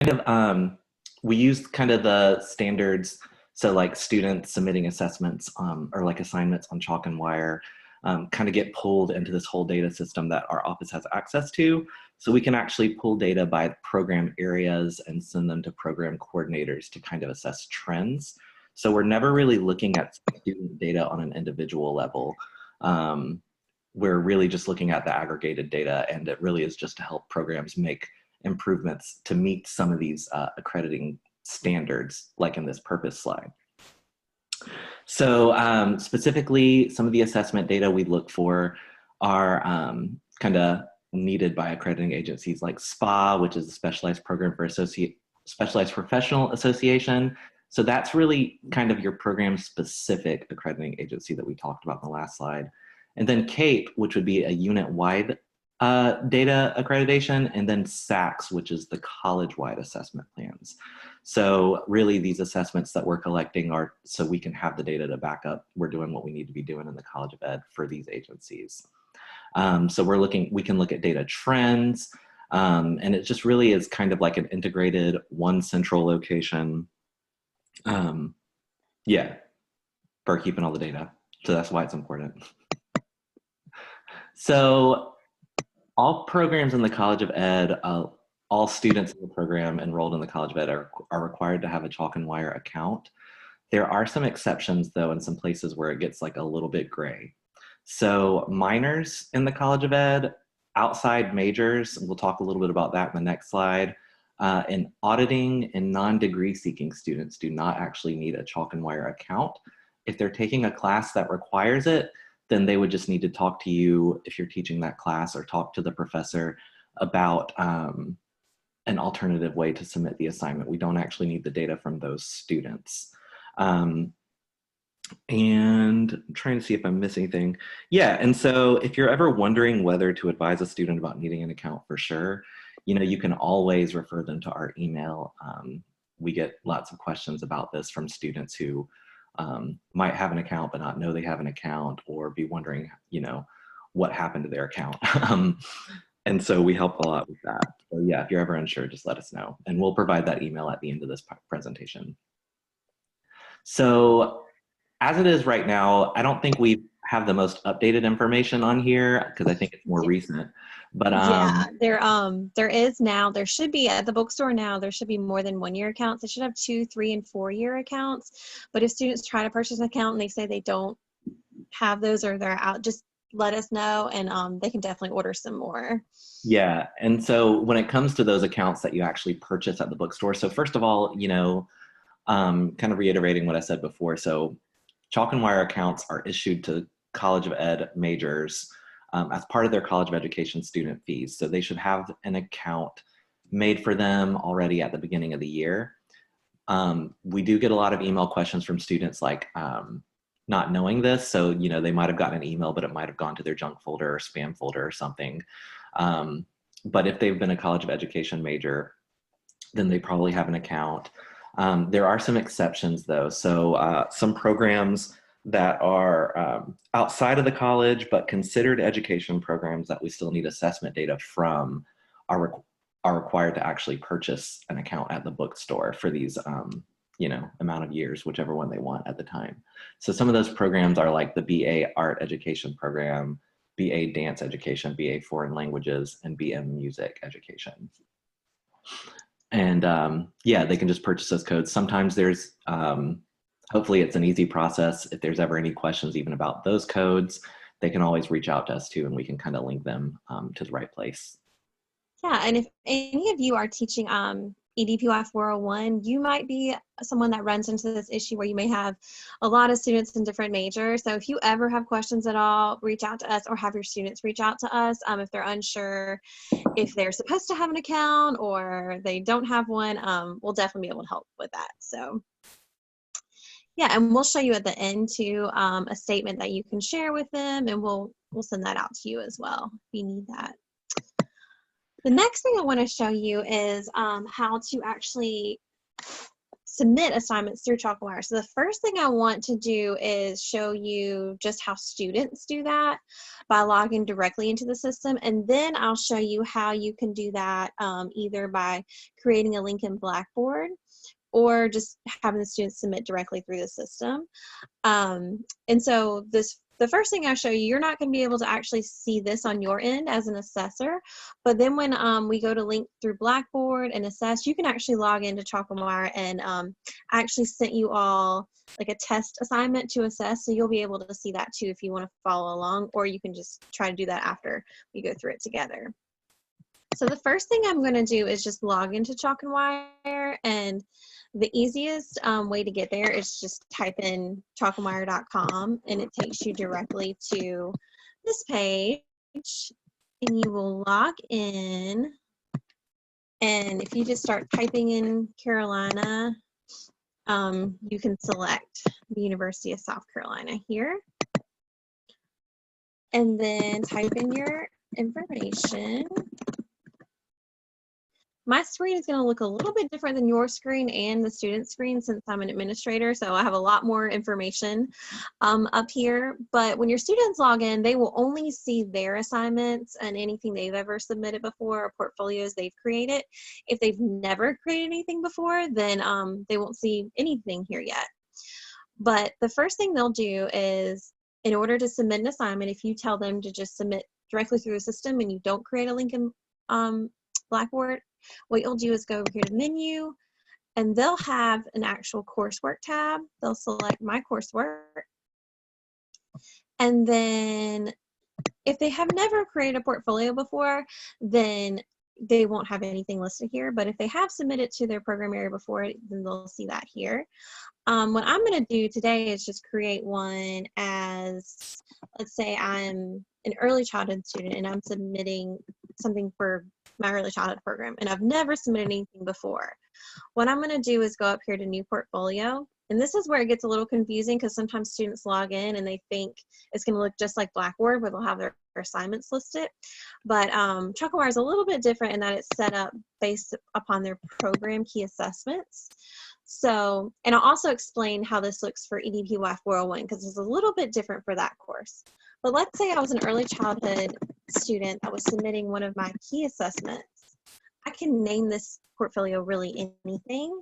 kind of we use kind of the standards, so like students submitting assessments or like assignments on chalk and wire kind of get pulled into this whole data system that our office has access to. So we can actually pull data by program areas and send them to program coordinators to kind of assess trends. So we're never really looking at student data on an individual level. We're really just looking at the aggregated data, and it really is just to help programs make improvements to meet some of these accrediting standards, like in this purpose slide. So specifically, some of the assessment data we look for are kind of needed by accrediting agencies like SPA, which is a Specialized Program for Specialized Professional Association. So that's really kind of your program specific accrediting agency that we talked about in the last slide. And then CAPE, which would be a unit-wide data accreditation, and then SACS, which is the college-wide assessment plans. So really these assessments that we're collecting are so we can have the data to back up we're doing what we need to be doing in the College of Ed for these agencies. So we can look at data trends, and it just really is kind of like an integrated one central location, yeah, for keeping all the data. So that's why it's important. So all programs in the College of Ed, all students in the program enrolled in the College of Ed are required to have a chalk and wire account. There are some exceptions though in some places where it gets like a little bit gray. So minors in the College of Ed, outside majors, we'll talk a little bit about that in the next slide, and auditing and non-degree seeking students do not actually need a chalk and wire account. If they're taking a class that requires it, then they would just need to talk to you if you're teaching that class, or talk to the professor about an alternative way to submit the assignment. We don't actually need the data from those students. And I'm trying to see if I'm missing anything. Yeah, and so if you're ever wondering whether to advise a student about needing an account, for sure, you can always refer them to our email. We get lots of questions about this from students who might have an account but not know they have an account, or be wondering, what happened to their account. And so we help a lot with that. So yeah, if you're ever unsure, just let us know, and we'll provide that email at the end of this presentation. So as it is right now, I don't think we have the most updated information on here because I think it's more recent. But yeah, there should be at the bookstore now, there should be more than 1 year accounts. They should have 2, 3, and 4 year accounts. But if students try to purchase an account and they say they don't have those or they're out, just let us know, and they can definitely order some more. Yeah, and so when it comes to those accounts that you actually purchase at the bookstore, so first of all, kind of reiterating what I said before, so chalk and wire accounts are issued to College of Ed majors as part of their College of Education student fees. So they should have an account made for them already at the beginning of the year. We do get a lot of email questions from students like not knowing this. So, they might have gotten an email, but it might have gone to their junk folder or spam folder or something. But if they've been a College of Education major, then they probably have an account. There are some exceptions though. So some programs that are outside of the college but considered education programs that we still need assessment data from are required to actually purchase an account at the bookstore for these amount of years, whichever one they want at the time. So some of those programs are like the BA Art Education Program, BA Dance Education, BA Foreign Languages, and BM Music Education. And yeah, they can just purchase those codes. Sometimes there's, hopefully it's an easy process. If there's ever any questions even about those codes, they can always reach out to us too, and we can kind of link them to the right place. Yeah, and if any of you are teaching EDPY 401, you might be someone that runs into this issue where you may have a lot of students in different majors. So if you ever have questions at all, reach out to us, or have your students reach out to us if they're unsure if they're supposed to have an account or they don't have one. We'll definitely be able to help with that. So yeah, and we'll show you at the end too a statement that you can share with them, and we'll send that out to you as well if you need that. The next thing I want to show you is how to actually submit assignments through Chalkwire. So the first thing I want to do is show you just how students do that by logging directly into the system. And then I'll show you how you can do that either by creating a link in Blackboard or just having the students submit directly through the system. And so the first thing I show you, you're not going to be able to actually see this on your end as an assessor, but then when we go to link through Blackboard and assess, you can actually log into Chalkwire, and I actually sent you all like a test assignment to assess, so you'll be able to see that too if you want to follow along, or you can just try to do that after we go through it together. So the first thing I'm going to do is just log into Chalk and Wire, and the easiest way to get there is just type in chalkandwire.com, and it takes you directly to this page, and you will log in. And if you just start typing in Carolina, you can select the University of South Carolina here, and then type in your information. My screen is going to look a little bit different than your screen and the student screen since I'm an administrator, so I have a lot more information up here. But when your students log in, they will only see their assignments and anything they've ever submitted before, or portfolios they've created. If they've never created anything before, then they won't see anything here yet. But the first thing they'll do is, in order to submit an assignment, if you tell them to just submit directly through the system and you don't create a link in Blackboard, what you'll do is go over here to menu, and they'll have an actual coursework tab. They'll select my coursework, and then if they have never created a portfolio before, then they won't have anything listed here. But if they have submitted to their program area before, then they'll see that here. What I'm going to do today is just create one as, let's say I'm an early childhood student and I'm submitting something for my early childhood program, and I've never submitted anything before. What I'm going to do is go up here to new portfolio, and this is where it gets a little confusing because sometimes students log in and they think it's going to look just like Blackboard where they'll have their assignments listed. But Chalkwire is a little bit different in that it's set up based upon their program key assessments. So, and I'll also explain how this looks for EDPY 401 because it's a little bit different for that course. But let's say I was an early childhood student that was submitting one of my key assessments. I can name this portfolio really anything.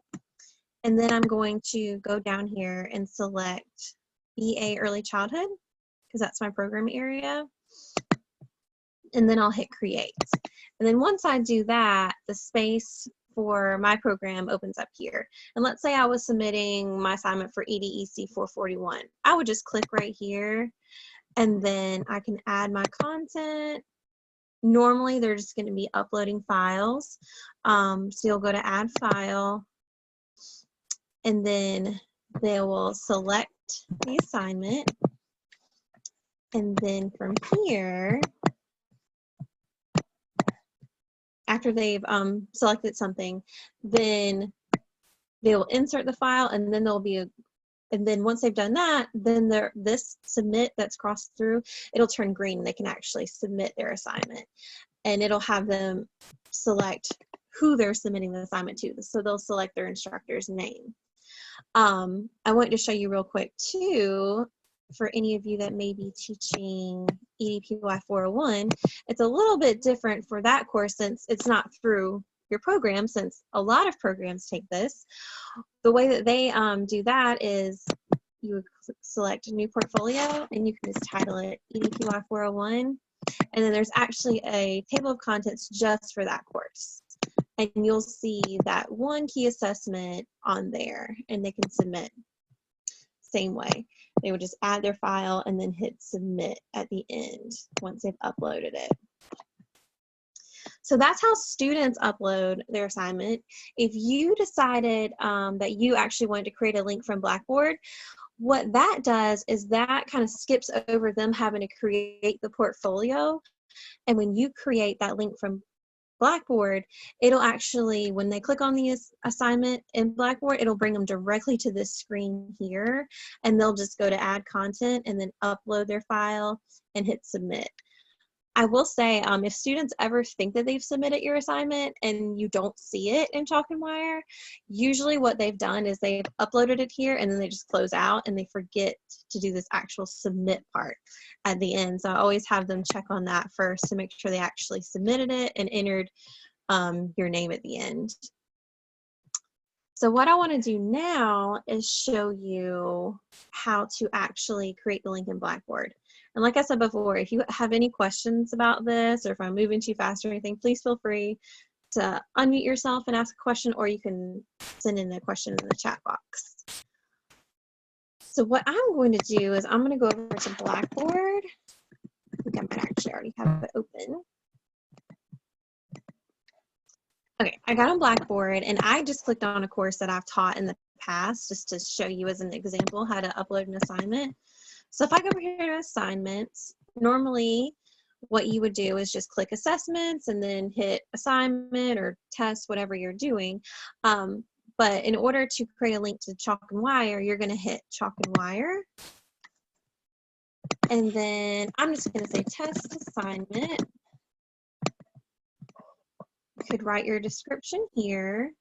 And then I'm going to go down here and select BA Early Childhood because that's my program area. And then I'll hit create. And then once I do that, the space for my program opens up here. And let's say I was submitting my assignment for EDEC 441. I would just click right here, and then I can add my content. Normally, they're just going to be uploading files. So you'll go to add file, and then they will select the assignment. And then from here, after they've selected something, then they will insert the file, and then there'll be and then once they've done that, then this submit that's crossed through, it'll turn green and they can actually submit their assignment. And it'll have them select who they're submitting the assignment to. So they'll select their instructor's name. I want to show you real quick too, for any of you that may be teaching EDPY 401, it's a little bit different for that course since it's not through your program, since a lot of programs take this. The way that they do that is you would select a new portfolio and you can just title it EDPY 401, and then there's actually a table of contents just for that course. And you'll see that one key assessment on there, and they can submit same way. They would just add their file and then hit submit at the end once they've uploaded it. So that's how students upload their assignment. If you decided that you actually wanted to create a link from Blackboard, what that does is that kind of skips over them having to create the portfolio. And when you create that link from Blackboard, it'll actually, when they click on the assignment in Blackboard, it'll bring them directly to this screen here, and they'll just go to add content and then upload their file and hit submit. I will say, if students ever think that they've submitted your assignment and you don't see it in Chalk and Wire, usually what they've done is they've uploaded it here and then they just close out and they forget to do this actual submit part at the end. So I always have them check on that first to make sure they actually submitted it and entered your name at the end. So what I want to do now is show you how to actually create the link in Blackboard. And like I said before, if you have any questions about this, or if I'm moving too fast or anything, please feel free to unmute yourself and ask a question, or you can send in the question in the chat box. So what I'm going to do is I'm going to go over to Blackboard. I think I might actually already have it open. Okay, I got on Blackboard and I just clicked on a course that I've taught in the past just to show you as an example how to upload an assignment. So if I go over here to assignments, normally what you would do is just click assessments and then hit assignment or test, whatever you're doing. But in order to create a link to Chalk and Wire, you're going to hit Chalk and Wire. And then I'm just going to say test assignment. You could write your description here.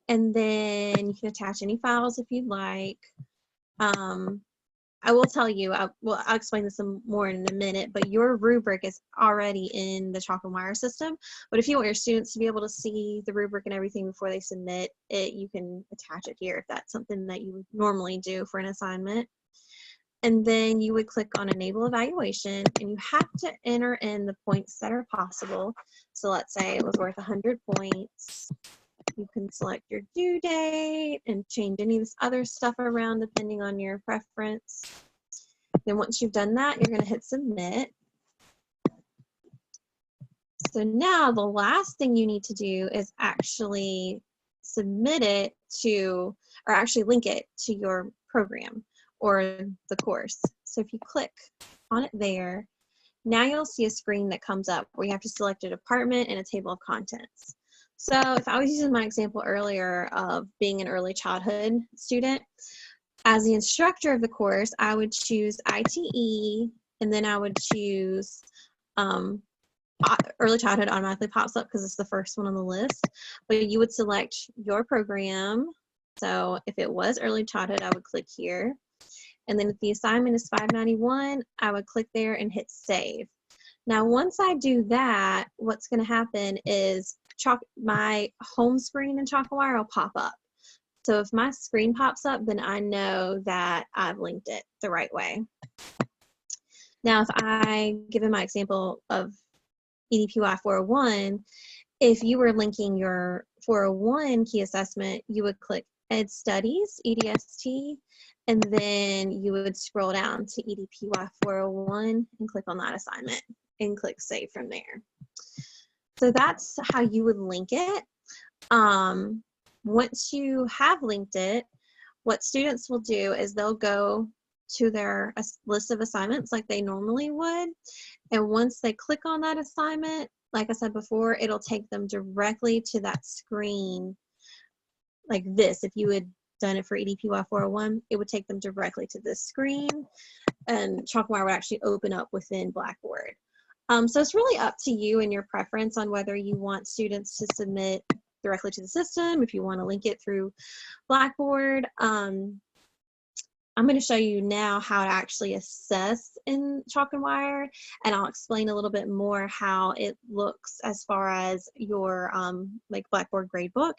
And then you can attach any files if you'd like. I will tell you, I'll explain this some more in a minute, but your rubric is already in the Chalk and Wire system. But if you want your students to be able to see the rubric and everything before they submit it, you can attach it here if that's something that you would normally do for an assignment. And then you would click on Enable Evaluation, and you have to enter in the points that are possible. So let's say it was worth 100 points. You can select your due date and change any of this other stuff around depending on your preference. Then once you've done that, you're going to hit Submit. So now the last thing you need to do is actually submit it to, or actually link it to your program or the course. So if you click on it there, now you'll see a screen that comes up where you have to select a department and a table of contents. So if I was using my example earlier of being an early childhood student, as the instructor of the course, I would choose ITE, and then I would choose early childhood automatically pops up because it's the first one on the list, but you would select your program. So if it was early childhood, I would click here. And then if the assignment is 591, I would click there and hit save. Now, once I do that, what's going to happen is my home screen in Chalk and Wire will pop up. So if my screen pops up, then I know that I've linked it the right way. Now, if I give in my example of EDPY 401, if you were linking your 401 key assessment, you would click Ed Studies, EDST, and then you would scroll down to EDPY 401 and click on that assignment and click Save from there. So that's how you would link it. Once you have linked it, what students will do is they'll go to their list of assignments like they normally would. And once they click on that assignment, like I said before, it'll take them directly to that screen like this. If you had done it for EDPY 401, it would take them directly to this screen, and Chalk and Wire would actually open up within Blackboard. So it's really up to you and your preference on whether you want students to submit directly to the system, if you want to link it through Blackboard. I'm going to show you now how to actually assess in Chalk and Wire, and I'll explain a little bit more how it looks as far as your like Blackboard gradebook.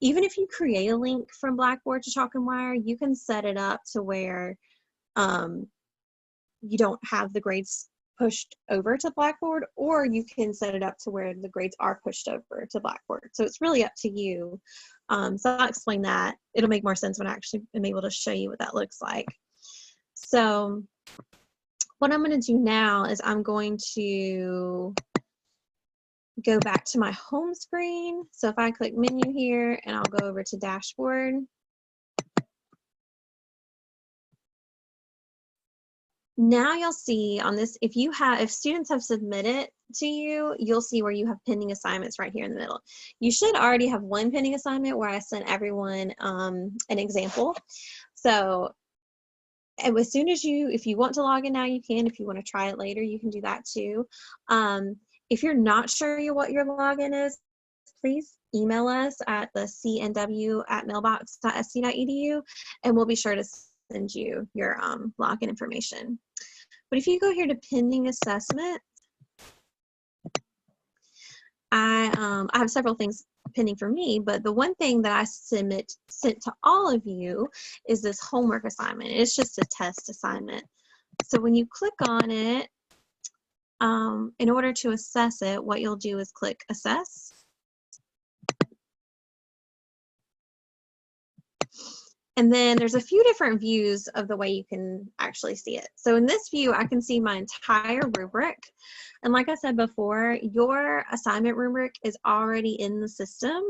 Even if you create a link from Blackboard to Chalk and Wire, you can set it up to where you don't have the grades pushed over to Blackboard, or you can set it up to where the grades are pushed over to Blackboard. So it's really up to you. So I'll explain that. It'll make more sense when I actually am able to show you what that looks like. So what I'm going to do now is I'm going to go back to my home screen. So if I click menu here and I'll go over to dashboard. Now you'll see on this, if students have submitted to you, you'll see where you have pending assignments right here in the middle. You should already have one pending assignment where I sent everyone an example. So And as soon as if you want to log in now, you can. If you want to try it later, you can do that too. If you're not sure what your login is, please email us at the cnw@mailbox.sc.edu, and we'll be sure to send you your login information. But if you go here to pending assessment, I have several things pending for me, but the one thing that I sent to all of you is this homework assignment. It's just a test assignment. So when you click on it, in order to assess it, what you'll do is click Assess. And then there's a few different views of the way you can actually see it. So in this view, I can see my entire rubric. And like I said before, your assignment rubric is already in the system.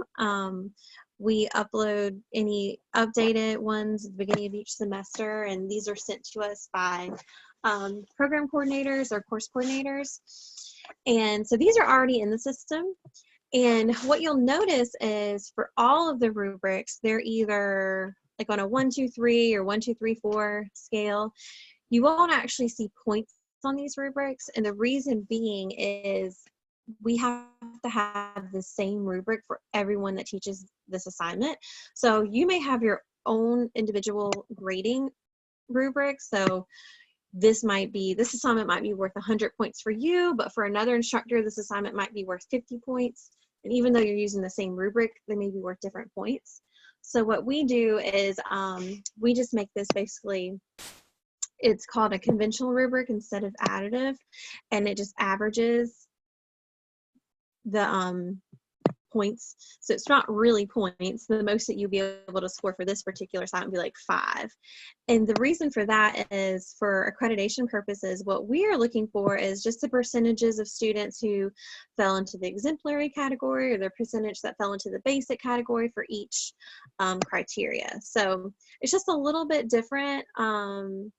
We upload any updated ones at the beginning of each semester, and these are sent to us by program coordinators or course coordinators. And so these are already in the system. And what you'll notice is for all of the rubrics, they're either like on a 1, 2, 3 or 1, 2, 3, 4 scale. You won't actually see points on these rubrics. And the reason being is we have to have the same rubric for everyone that teaches this assignment. So you may have your own individual grading rubric. So this assignment might be worth 100 points for you, but for another instructor, this assignment might be worth 50 points. And even though you're using the same rubric, they may be worth different points. So what we do is we just make this basically, it's called a conventional rubric instead of additive, and it just averages the points. So it's not really points. The most that you'll be able to score for this particular assignment would be like 5. And the reason for that is for accreditation purposes, what we are looking for is just the percentages of students who fell into the exemplary category or the percentage that fell into the basic category for each criteria. So it's just a little bit different. And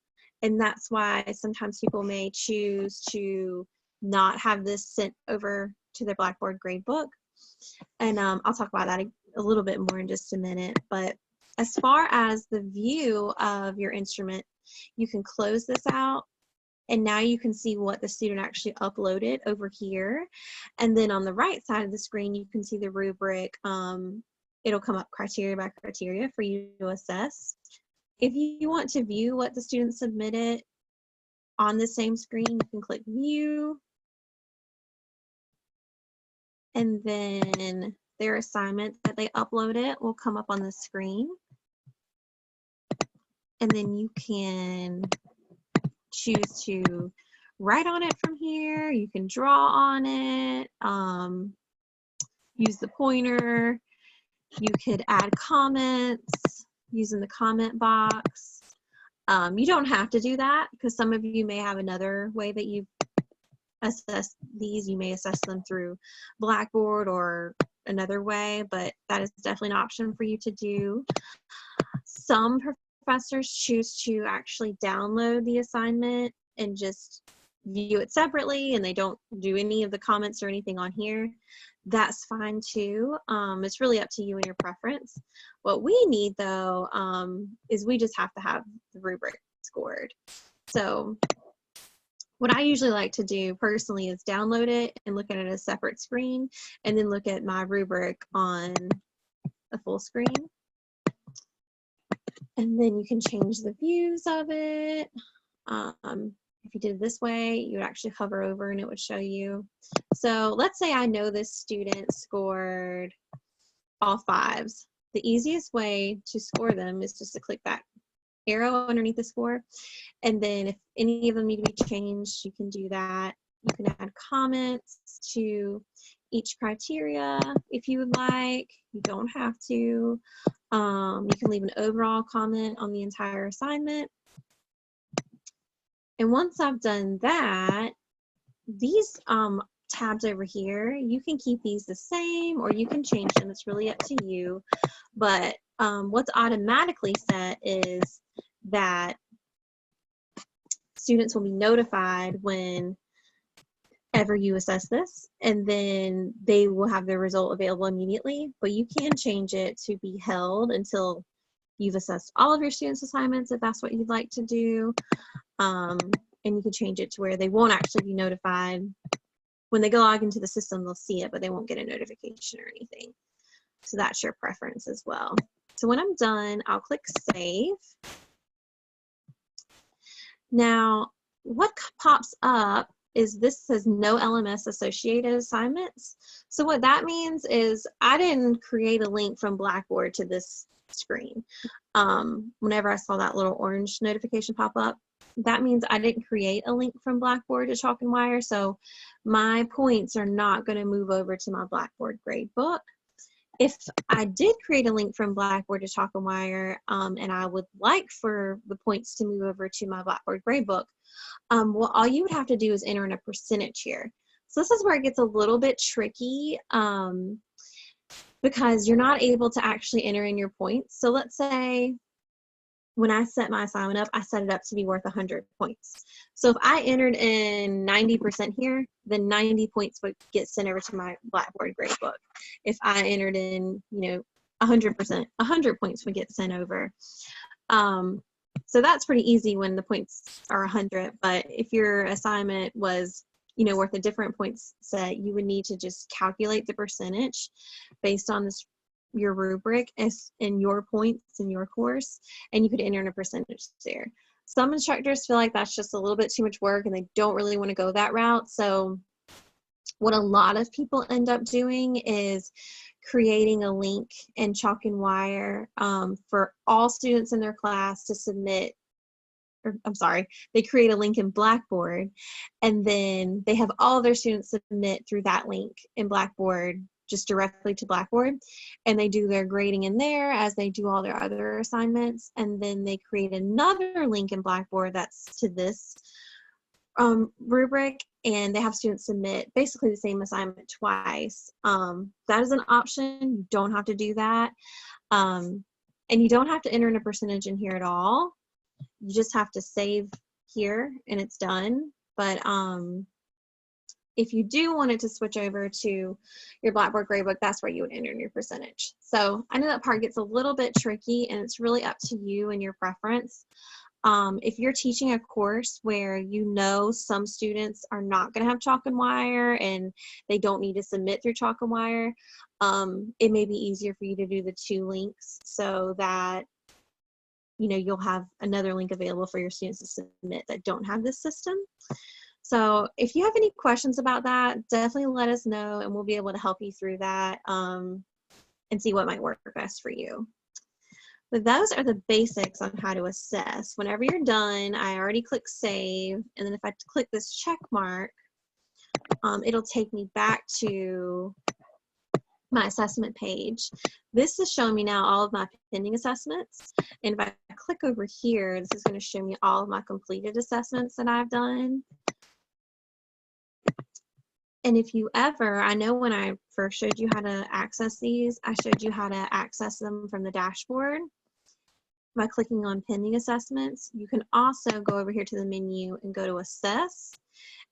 that's why sometimes people may choose to not have this sent over to their Blackboard gradebook. And I'll talk about that a little bit more in just a minute. But as far as the view of your instrument, you can close this out. And now you can see what the student actually uploaded over here. And then on the right side of the screen, you can see the rubric. It'll come up criteria by criteria for you to assess. If you want to view what the student submitted on the same screen, you can click View. And then their assignment that they uploaded will come up on the screen. And then you can choose to write on it from here. You can draw on it, use the pointer. You could add comments using the comment box. You don't have to do that because some of you may have another way that you assess these. You may assess them through Blackboard or another way, but that is definitely an option for you to do. Some professors choose to actually download the assignment and just view it separately, and they don't do any of the comments or anything on here. That's fine too. It's really up to you and your preference. What we need though is we just have to have the rubric scored. So what I usually like to do personally is download it and look at it as a separate screen, and then look at my rubric on a full screen. And then you can change the views of it. If you did it this way, you would actually hover over and it would show you. So let's say I know this student scored all 5s. The easiest way to score them is just to click that arrow underneath the score. And then if any of them need to be changed, you can do that. You can add comments to each criteria if you would like. You don't have to. You can leave an overall comment on the entire assignment. And once I've done that, these tabs over here, you can keep these the same or you can change them. It's really up to you. But what's automatically set is that students will be notified whenever you assess this, and then they will have their result available immediately. But you can change it to be held until you've assessed all of your students' assignments if that's what you'd like to do. And you can change it to where they won't actually be notified. When they go log into the system, they'll see it, but they won't get a notification or anything. So that's your preference as well. So when I'm done, I'll click save. Now, what pops up is this says no LMS associated assignments. So what that means is I didn't create a link from Blackboard to this screen. Whenever I saw that little orange notification pop up, that means I didn't create a link from Blackboard to Chalk and Wire, so my points are not going to move over to my Blackboard gradebook. If I did create a link from Blackboard to Chalk and Wire, and I would like for the points to move over to my Blackboard gradebook, well, all you would have to do is enter in a percentage here. So this is where it gets a little bit tricky, because you're not able to actually enter in your points. So let's say when I set my assignment up, I set it up to be worth 100 points. So if I entered in 90% here, then 90 points would get sent over to my Blackboard gradebook. If I entered in, 100%, 100 points would get sent over. So that's pretty easy when the points are 100, but if your assignment was, worth a different points set, you would need to just calculate the percentage based on your rubric as in your points in your course, and you could enter in a percentage there. Some instructors feel like that's just a little bit too much work and they don't really want to go that route. So what a lot of people end up doing is creating a link in Chalk and Wire for all students in their class to submit. They create a link in Blackboard, and then they have all of their students submit through that link in Blackboard, just directly to Blackboard, and they do their grading in there as they do all their other assignments, and then they create another link in Blackboard that's to this rubric, and they have students submit basically the same assignment twice. That is an option. You don't have to do that, and you don't have to enter in a percentage in here at all. You just have to save here and it's done. But if you do want it to switch over to your Blackboard gradebook, that's where you would enter in your percentage. So I know that part gets a little bit tricky, and it's really up to you and your preference. If you're teaching a course where some students are not going to have Chalk and Wire and they don't need to submit through Chalk and Wire, it may be easier for you to do the 2 links so that you'll have another link available for your students to submit that don't have this system. So if you have any questions about that, definitely let us know and we'll be able to help you through that and see what might work best for you. But those are the basics on how to assess. Whenever you're done, I already clicked save, and then if I click this check mark, it'll take me back to my assessment page. This is showing me now all of my pending assessments, and if I click over here, this is going to show me all of my completed assessments that I've done. And if you ever, I know when I first showed you how to access these, I showed you how to access them from the dashboard by clicking on pending assessments. You can also go over here to the menu and go to assess,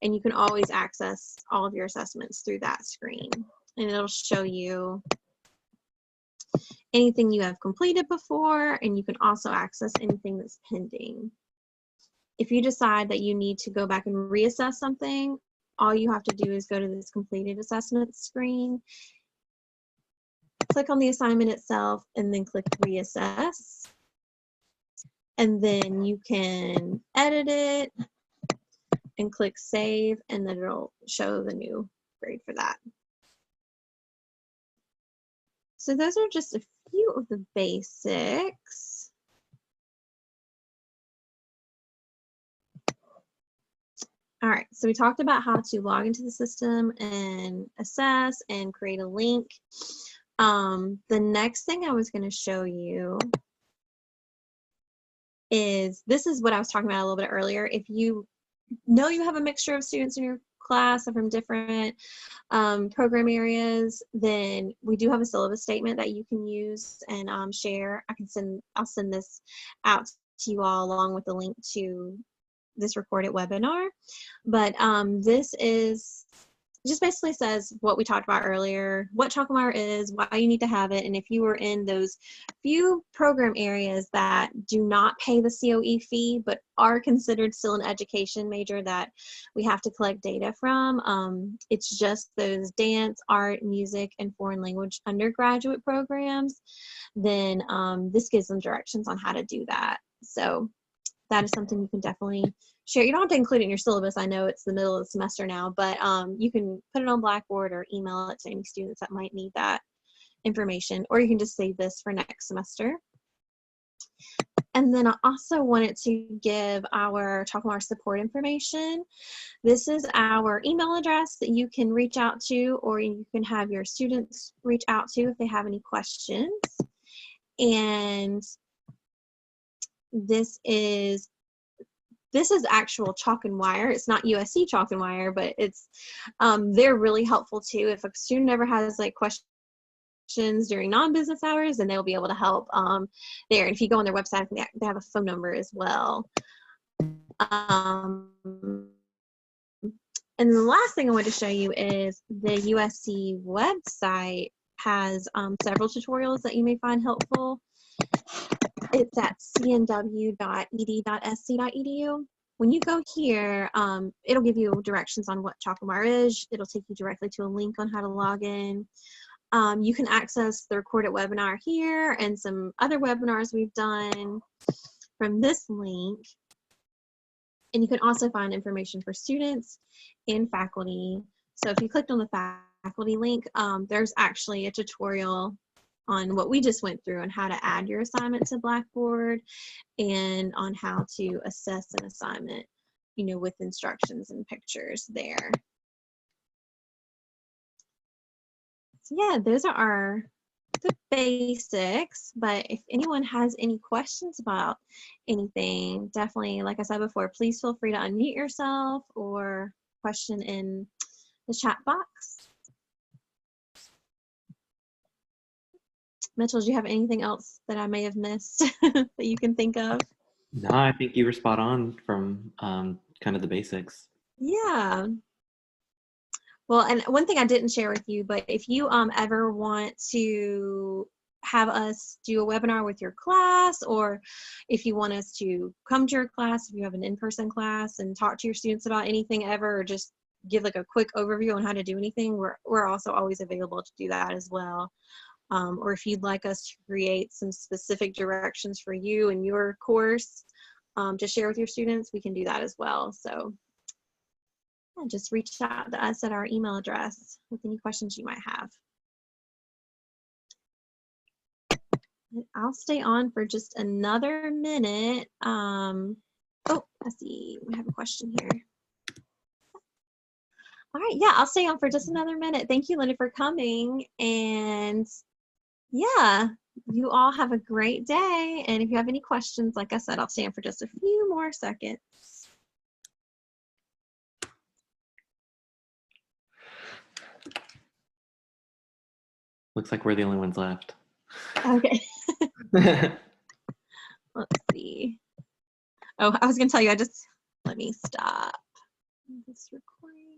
and you can always access all of your assessments through that screen, and it'll show you anything you have completed before, and you can also access anything that's pending. If you decide that you need to go back and reassess something, all you have to do is go to this completed assessment screen, click on the assignment itself, and then click reassess. And then you can edit it and click save, and then it'll show the new grade for that. So those are just a few of the basics. All right, so we talked about how to log into the system and assess and create a link. The next thing I was going to show you is, this is what I was talking about a little bit earlier. If you know you have a mixture of students in your class and from different program areas, then we do have a syllabus statement that you can use and share. I'll send this out to you all along with the link to this recorded webinar. But this is just basically says what we talked about earlier, what Chalkenwire is, why you need to have it, and if you were in those few program areas that do not pay the COE fee but are considered still an education major that we have to collect data from. It's just those dance, art, music, and foreign language undergraduate programs. Then this gives them directions on how to do that. So that is something you can definitely share. You don't have to include it in your syllabus. I know it's the middle of the semester now, but you can put it on Blackboard or email it to any students that might need that information, or you can just save this for next semester. And then I also wanted to give our Chalkenwire support information. This is our email address that you can reach out to, or you can have your students reach out to if they have any questions. And this is actual Chalkenwire. It's not USC Chalkenwire, but it's they're really helpful too. If a student ever has like questions during non-business hours, then they'll be able to help there. And if you go on their website, they have a phone number as well. And the last thing I want to show you is the USC website has several tutorials that you may find helpful. It's at cnw.ed.sc.edu. When you go here, it'll give you directions on what Chalkenwire is. It'll take you directly to a link on how to log in. You can access the recorded webinar here and some other webinars we've done from this link. And you can also find information for students and faculty. So if you clicked on the faculty link, there's actually a tutorial on what we just went through on how to add your assignment to Blackboard and on how to assess an assignment, you know, with instructions and pictures there. So yeah, those are the basics, but if anyone has any questions about anything, definitely, like I said before, please feel free to unmute yourself or question in the chat box. Mitchell, do you have anything else that I may have missed that you can think of? No, I think you were spot on from kind of the basics. Yeah. Well, and one thing I didn't share with you, but if you ever want to have us do a webinar with your class, or if you want us to come to your class, if you have an in-person class and talk to your students about anything ever, or just give like a quick overview on how to do anything, we're also always available to do that as well. Or if you'd like us to create some specific directions for you and your course to share with your students, we can do that as well. So yeah, just reach out to us at our email address with any questions you might have. I'll stay on for just another minute. Oh, let's see, we have a question here. All right, yeah, I'll stay on for just another minute. Thank you, Linda, for coming. And yeah, you all have a great day. And if you have any questions, like I said, I'll stay on for just a few more seconds. Looks like we're the only ones left. Okay. Let's see. Oh, I was going to tell you, let me stop this recording.